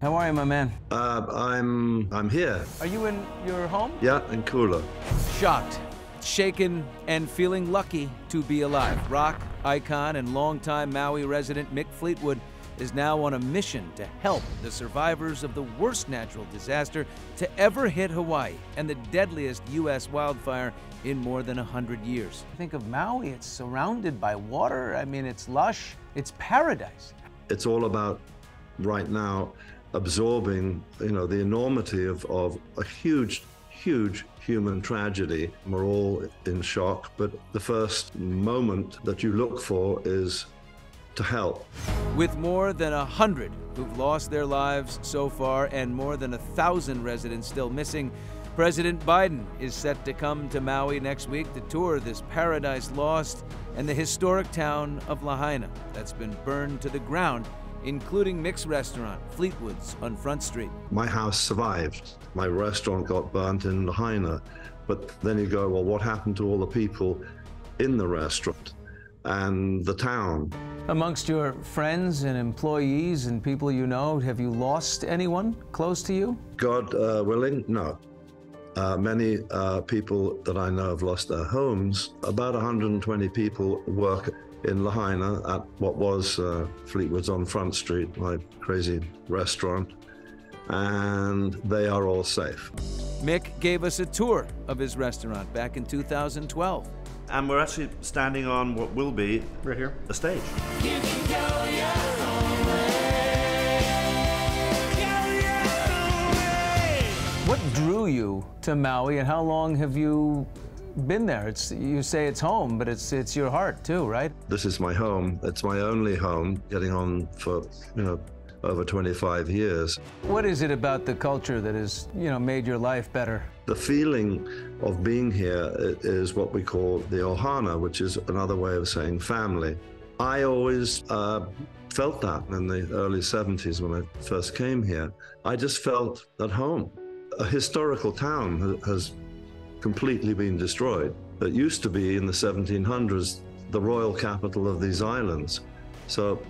How are you, my man? I'm here. Are you in your home? Yeah, in Kula. Shocked, shaken, and feeling lucky to be alive. Rock icon and longtime Maui resident Mick Fleetwood is now on a mission to help the survivors of the worst natural disaster to ever hit Hawaii and the deadliest U.S. wildfire in more than 100 years. Think of Maui, it's surrounded by water. I mean, it's lush, it's paradise. It's all about, right now, absorbing, the enormity of a huge human tragedy. We're all in shock, but the first moment that you look for is to help. With more than 100 who've lost their lives so far and more than 1,000 residents still missing, President Biden is set to come to Maui next week to tour this paradise lost and the historic town of Lahaina that's been burned to the ground, including Mick's restaurant, Fleetwood's on Front Street. My house survived. My restaurant got burnt in Lahaina. But then you go, well, what happened to all the people in the restaurant and the town? Amongst your friends and employees and people you know, have you lost anyone close to you? God willing, no. Many people that I know have lost their homes. About 120 people work in Lahaina at what was Fleetwood's on Front Street, my crazy restaurant, and they are all safe. Mick gave us a tour of his restaurant back in 2012. And we're actually standing on what will be, right here, the stage. You can go your own way. Go your own way. What drew you to Maui, and how long have you been there? You say it's home, but it's your heart too, right? This is my home. It's my only home, getting on for, over 25 years. What is it about the culture that has, made your life better? The feeling of being here is what we call the ohana, which is another way of saying family. I always felt that in the early 70s when I first came here. I just felt at home. A historical town has completely been destroyed. It used to be in the 1700s the royal capital of these islands. So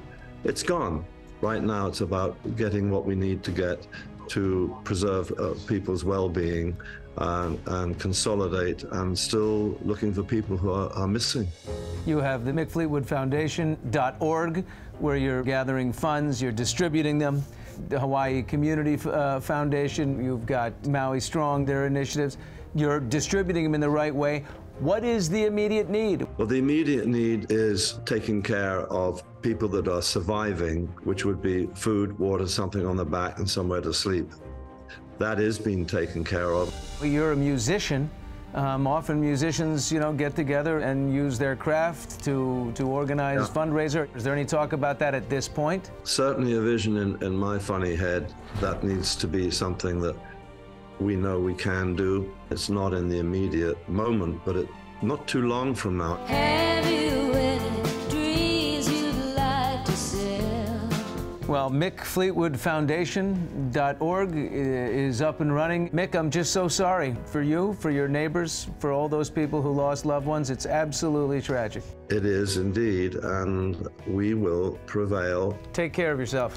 it's gone. Right now it's about getting what we need to get to preserve people's well-being and consolidate, and still looking for people who are missing. You have the Mick Fleetwood Foundation.org, where you're gathering funds, you're distributing them. The Hawaii Community Foundation, you've got Maui Strong, their initiatives. You're distributing them in the right way. What is the immediate need? Well, the immediate need is taking care of people that are surviving, which would be food, water, something on the back, and somewhere to sleep. That is being taken care of. You're a musician. Often musicians, get together and use their craft to organize fundraiser. Is there any talk about that at this point? Certainly a vision in my funny head. That needs to be something that we know we can do. It's not in the immediate moment, but not too long from now. Have you any dreams you'd like to sell? Well, Mick Fleetwood Foundation.org is up and running. Mick, I'm just so sorry for you, for your neighbors, for all those people who lost loved ones. It's absolutely tragic. It is indeed, and we will prevail. Take care of yourself.